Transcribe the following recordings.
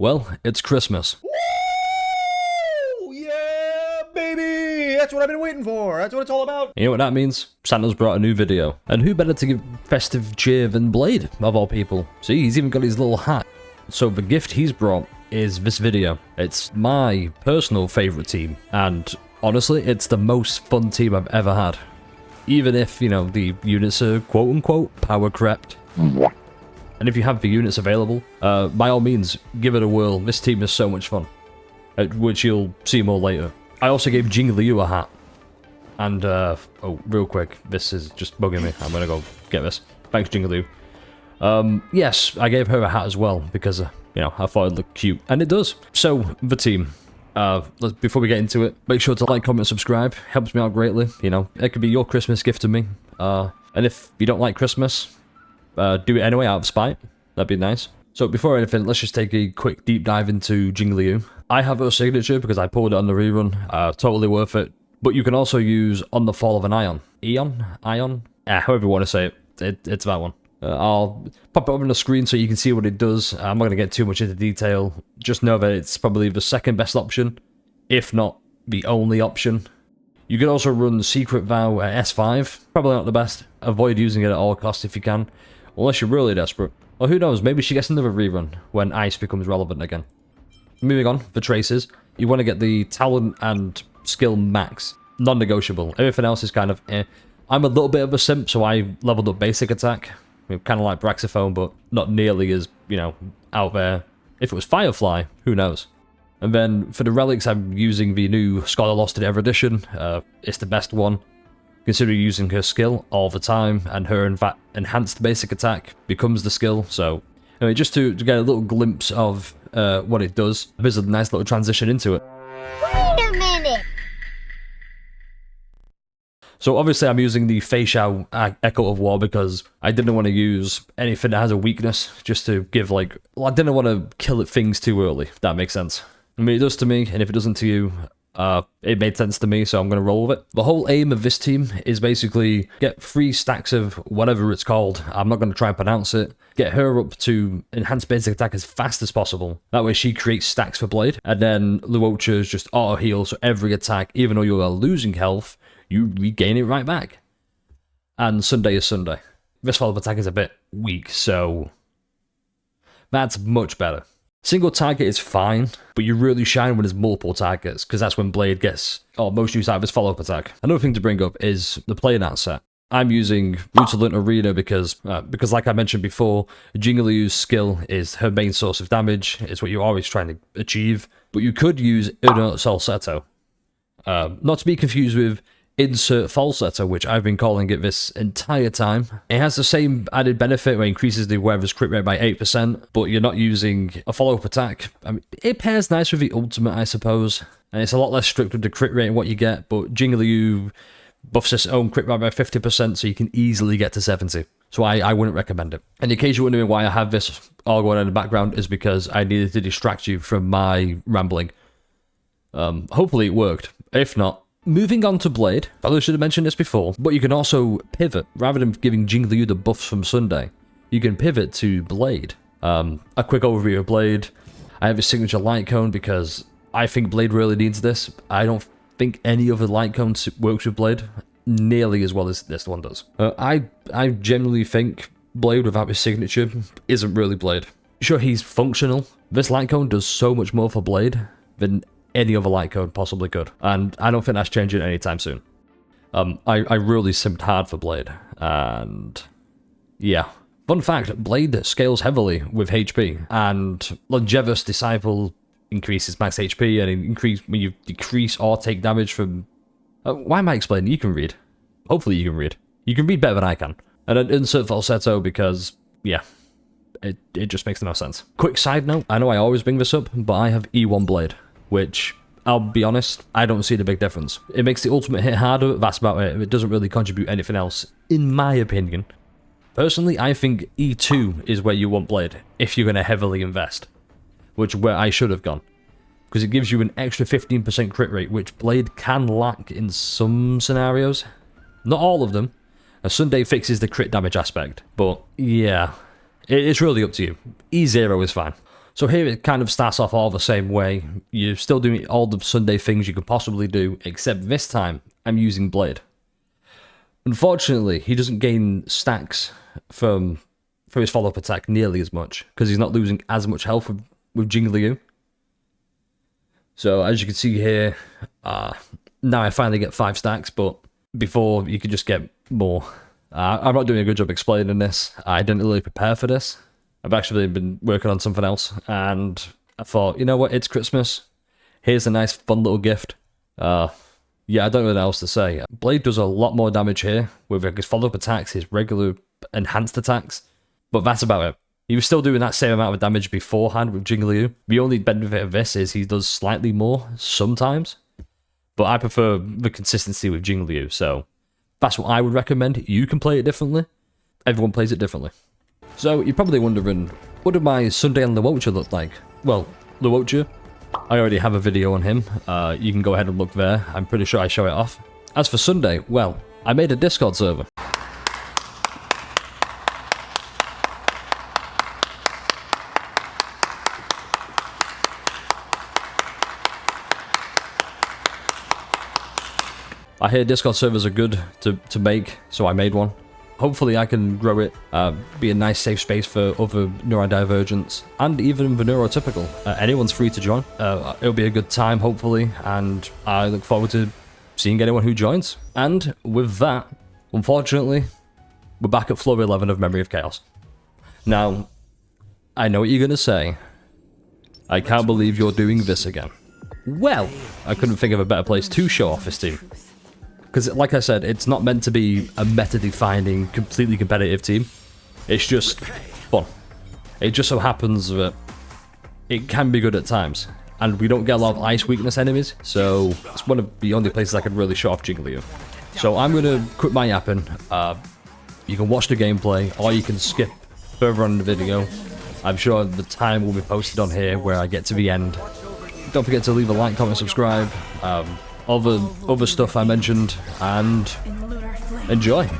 Well, it's Christmas. Woo! Yeah, baby! That's what I've been waiting for. That's what it's all about. You know what that means? Santa's brought a new video. And who better to give festive cheer than Blade, of all people? See, he's even got his little hat. So the gift he's brought is this video. It's my personal favourite team. And honestly, it's the most fun team I've ever had. Even if, you know, the units are quote-unquote power-crept. And if you have the units available, by all means, give it a whirl. This team is so much fun, which you'll see more later. I also gave Jing Liu a hat. And, oh, real quick, this is just bugging me. I'm gonna go get this. Thanks, Jing Liu. Yes, I gave her a hat as well, because, you know, I thought it looked cute. And it does. So, the team. Before we get into it, make sure to like, comment, subscribe. Helps me out greatly, you know. It could be your Christmas gift to me. And if you don't like Christmas, do it anyway out of spite. That'd be nice. So before anything, let's just take a quick deep dive into Jing Liu. I have her signature because I pulled it on the rerun. Totally worth it. But you can also use On the Fall of an Ion. Ion? However you want to say it. It's that one. I'll pop it up on the screen so you can see what it does. I'm not going to get too much into detail. Just know that it's probably the second best option, if not the only option. You can also run Secret Vow at S5. Probably not the best. Avoid using it at all costs if you can. Unless you're really desperate. Or who knows, maybe she gets another rerun when Ice becomes relevant again. Moving on, for traces, you want to get the talent and skill max. Non-negotiable. Everything else is kind of eh. I'm a little bit of a simp, so I leveled up basic attack. I mean, kind of like Braxophone, but not nearly as, you know, out there. If it was Firefly, who knows? And then for the relics, I'm using the new Scholar Lost in Ever Edition. It's the best one. Consider using her skill all the time, and her enhanced basic attack becomes the skill. So, anyway, just to get a little glimpse of what it does, there's a nice little transition into it. Wait a minute! So obviously I'm using the Fei Xiao Echo of War because I didn't want to use anything that has a weakness, just to give like... Well, I didn't want to kill things too early, if that makes sense. I mean, it does to me, and if it doesn't to you, it made sense to me, so I'm going to roll with it. The whole aim of this team is basically get 3 stacks of whatever it's called. I'm not going to try and pronounce it. Get her up to enhanced basic attack as fast as possible. That way she creates stacks for Blade. And then Luocha's just auto heal, so every attack, even though you are losing health, you regain it right back. And Sunday is Sunday. This follow-up attack is a bit weak, so that's much better. Single target is fine, but you really shine when there's multiple targets, because that's when Blade gets most use out of his follow-up attack. Another thing to bring up is the playing out set. I'm using Rutilant Arena because like I mentioned before, Jing Liu's skill is her main source of damage. It's what you're always trying to achieve. But you could use Uno Salsetto. Not to be confused with Insert Falsetto, which I've been calling it this entire time. It has the same added benefit where it increases the weather's crit rate by 8%, but you're not using a follow-up attack. I mean, it pairs nice with the ultimate, I suppose, and it's a lot less strict with the crit rate and what you get, but Jing Liu buffs its own crit rate by 50%, so you can easily get to 70. So I wouldn't recommend it. And in case you're wondering why I have this all going on in the background, is because I needed to distract you from my rambling. Hopefully it worked. If not, moving on to Blade, probably should have mentioned this before, but you can also pivot. Rather than giving Jing Liu the buffs from Sunday, you can pivot to Blade. A quick overview of Blade. I have a signature light cone because I think Blade really needs this. I don't think any other light cone works with Blade nearly as well as this one does. I generally think Blade without his signature isn't really Blade. Sure, he's functional. This light cone does so much more for Blade than any other light cone possibly could, and I don't think that's changing anytime soon. I really simped hard for Blade, and yeah. Fun fact, Blade scales heavily with HP, and Longevous Disciple increases max HP, and when you decrease or take damage from... why am I explaining? You can read. Hopefully you can read. You can read better than I can. And then Insert Falsetto because, yeah, it just makes the most sense. Quick side note, I know I always bring this up, but I have E1 Blade, which, I'll be honest, I don't see the big difference. It makes the ultimate hit harder, that's about it. It doesn't really contribute anything else, in my opinion. Personally, I think E2 is where you want Blade, if you're going to heavily invest. Which where I should have gone. Because it gives you an extra 15% crit rate, which Blade can lack in some scenarios. Not all of them. A Sunday fixes the crit damage aspect, but yeah, it's really up to you. E0 is fine. So here it kind of starts off all the same way. You're still doing all the Sunday things you could possibly do, except this time I'm using Blade. Unfortunately, he doesn't gain stacks from his follow-up attack nearly as much, because he's not losing as much health with Jingliu. So as you can see here, now I finally get 5 stacks, but before you could just get more. I'm not doing a good job explaining this. I didn't really prepare for this. I've actually been working on something else, and I thought, you know what, it's Christmas. Here's a nice fun little gift. Yeah, I don't know what else to say. Blade does a lot more damage here with his follow-up attacks, his regular enhanced attacks, but that's about it. He was still doing that same amount of damage beforehand with Jingliu. The only benefit of this is he does slightly more sometimes, but I prefer the consistency with Jingliu, so that's what I would recommend. You can play it differently. Everyone plays it differently. So you're probably wondering, what did my Sunday on Luocha look like? Well, Luocha, I already have a video on him. You can go ahead and look there. I'm pretty sure I show it off. As for Sunday, well, I made a Discord server. I hear Discord servers are good to make, so I made one. Hopefully I can grow it, be a nice safe space for other neurodivergents, and even the neurotypical. Anyone's free to join. It'll be a good time, hopefully, and I look forward to seeing anyone who joins. And with that, unfortunately, we're back at floor 11 of Memory of Chaos. Now, I know what you're going to say. I can't believe you're doing this again. Well, I couldn't think of a better place to show off this team. Because, like I said, it's not meant to be a meta-defining, completely competitive team. It's just fun. It just so happens that it can be good at times. And we don't get a lot of ice weakness enemies, so it's one of the only places I can really show off Jingliu. So I'm going to quit my yapping. You can watch the gameplay, or you can skip further on in the video. I'm sure the time will be posted on here where I get to the end. Don't forget to leave a like, comment, subscribe. All the other stuff I mentioned, and enjoy. The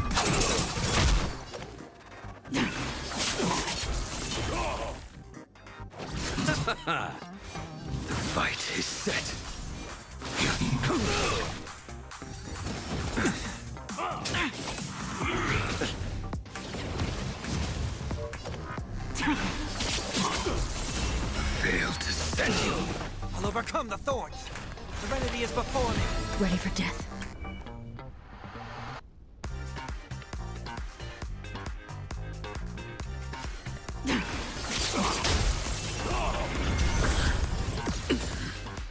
fight is set. Fail to set you. I'll overcome the thorns. The remedy is before me. Ready for death.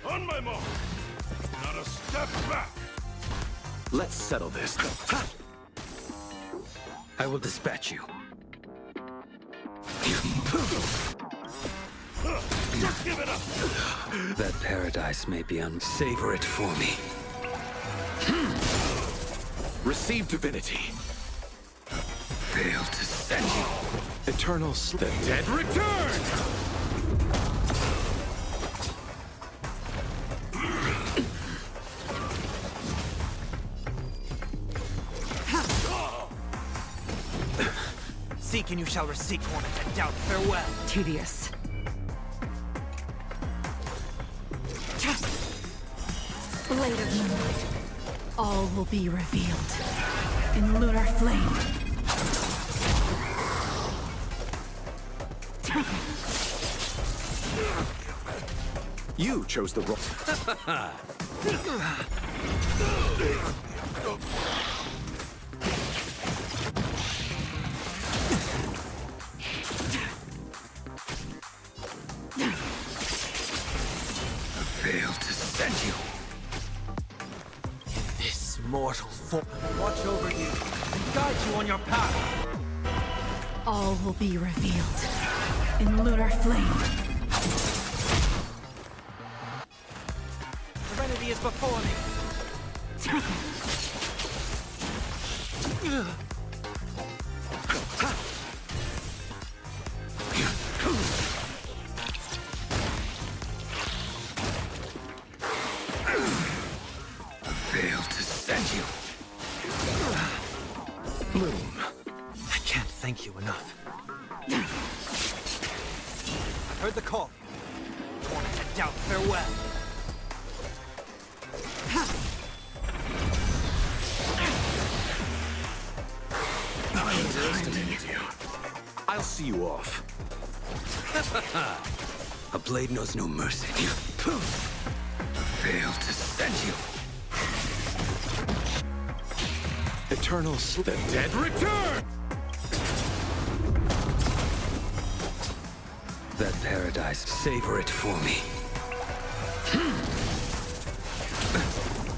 On my mark. Not a step back. Let's settle this. I will dispatch you. Give it up. That paradise may be savor it for me. Receive divinity. Fail to set you. Eternal sleep. The dead return. Seek and you shall receive torment and doubt. Farewell. Tedious. Blade of moonlight. All will be revealed in lunar flame. You chose the wrong. Fail to set you. This mortal form watch over you and guide you on your path. All will be revealed in lunar flame. The remedy is before me. Fail to set you. Bloom. I can't thank you enough. Heard the call. Torn to doubt farewell. I underestimated you. I'll see you off. A blade knows no mercy. Failed to send you. Eternal the dead return! That paradise, savor it for me.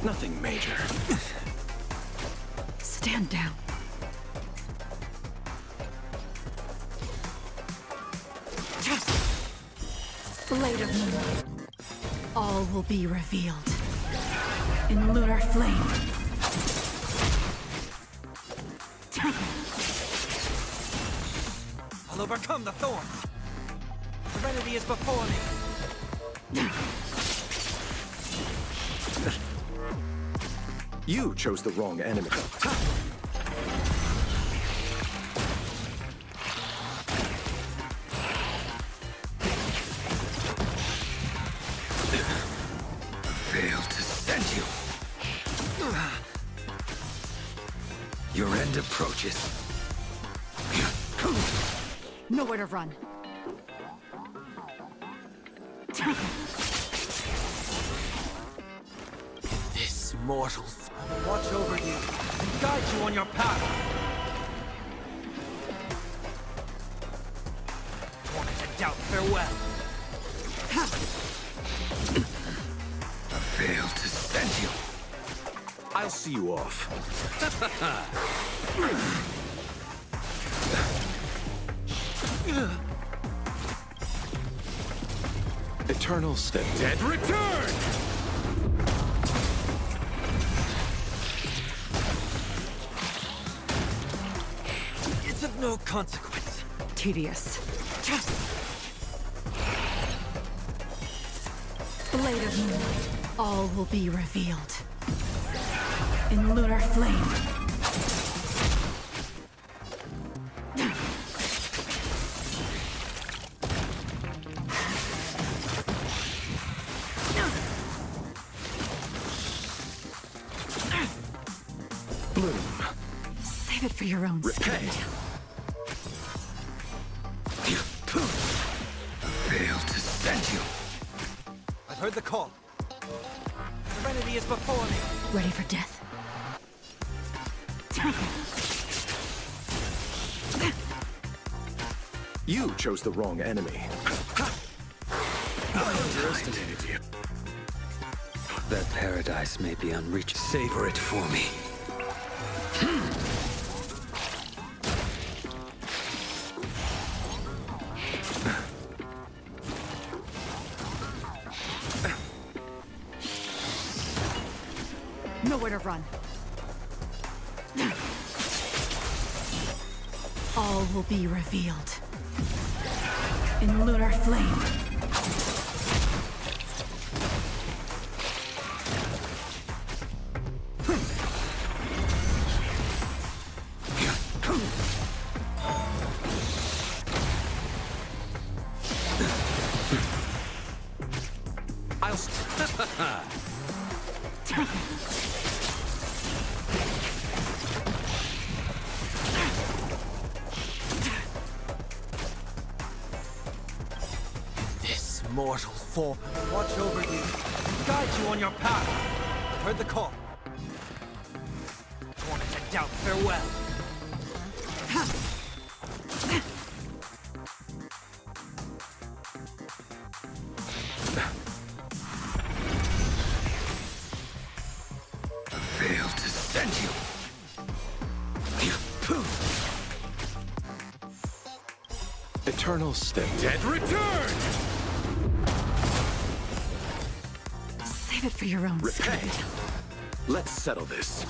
Nothing major. Stand down. Blade of Moonlight. All will be revealed. In lunar flame. I'll overcome the thorns. Serenity is before me. You chose the wrong enemy. Failed to send you. Your end approaches. Nowhere to run. This mortal watch over you and guide you on your path. Torn to doubt farewell. Failed to send you. I'll see you off. Eternal the dead return! It's of no consequence. Tedious. Blade of Moonlight. All will be revealed. In lunar flame. Bloom. Save it for your own Repay. skin. Failed to send you. I've heard the call. Serenity is before me. Ready for death? You chose the wrong enemy. I underestimated you. That paradise may be unreached. Savor it for me. Nowhere to run. All will be revealed. In lunar flame. This mortal form watch over you and guide you on your path. I've heard the call. Torn to doubt farewell. Failed to send you. Eternal the dead return! Save it for your own Repay. skin. Let's settle this.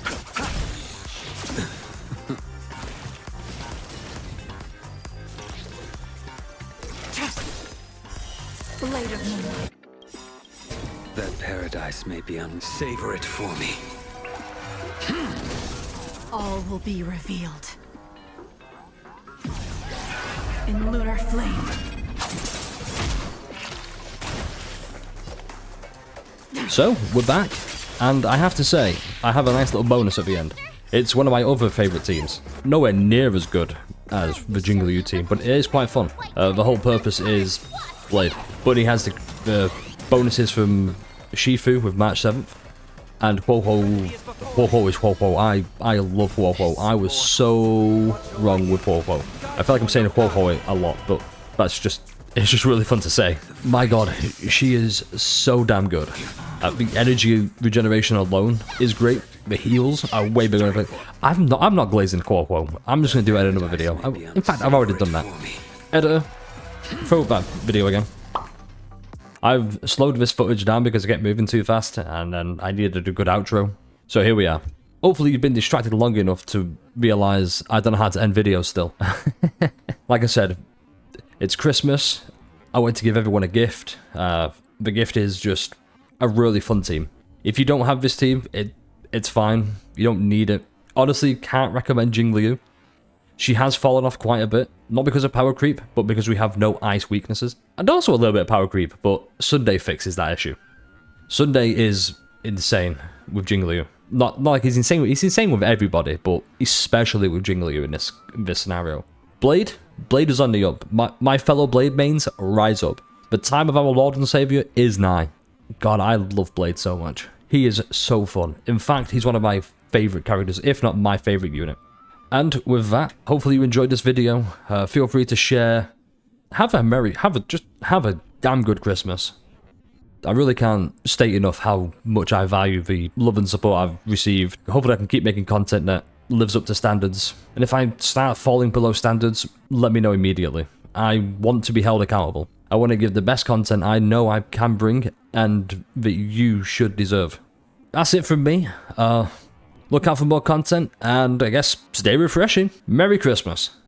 Blade of Moonlight. That paradise may be savor it for me. All will be revealed. In lunar flame. So, we're back, and I have to say, I have a nice little bonus at the end. It's one of my other favourite teams. Nowhere near as good as the Jingliu team, but it is quite fun. The whole purpose is Blade. But he has the bonuses from Shifu with March 7th, and Huohuo is Huohuo. I love Huohuo. I was so wrong with Huohuo. I feel like I'm saying Huohuo a lot, but it's just really fun to say. My god, she is so damn good. The energy regeneration alone is great. The heals are way bigger than I'm not glazing Huohuo. I'm just gonna do it in another video. In fact, I've already done that. Editor, throw that video again. I've slowed this footage down because I get moving too fast, and then I needed a good outro. So here we are. Hopefully you've been distracted long enough to realize I don't know how to end videos still. Like I said, it's Christmas. I want to give everyone a gift. The gift is just a really fun team. If you don't have this team, it's fine. You don't need it. Honestly, can't recommend Jingliu. She has fallen off quite a bit. Not because of power creep, but because we have no ice weaknesses. And also a little bit of power creep, but Sunday fixes that issue. Sunday is insane with Jingliu. Not like he's insane with everybody, but especially with Jingliu in this scenario. Blade is on the up. My fellow Blade mains, rise up. The time of our Lord and Savior is nigh. God, I love Blade so much. He is so fun. In fact, he's one of my favorite characters, if not my favorite unit. And with that, hopefully you enjoyed this video. Feel free to share. Have a damn good Christmas. I really can't state enough how much I value the love and support I've received. Hopefully I can keep making content that lives up to standards. And if I start falling below standards, let me know immediately. I want to be held accountable. I want to give the best content I know I can bring and that you should deserve. That's it from me. Look out for more content, and I guess stay refreshing. Merry Christmas.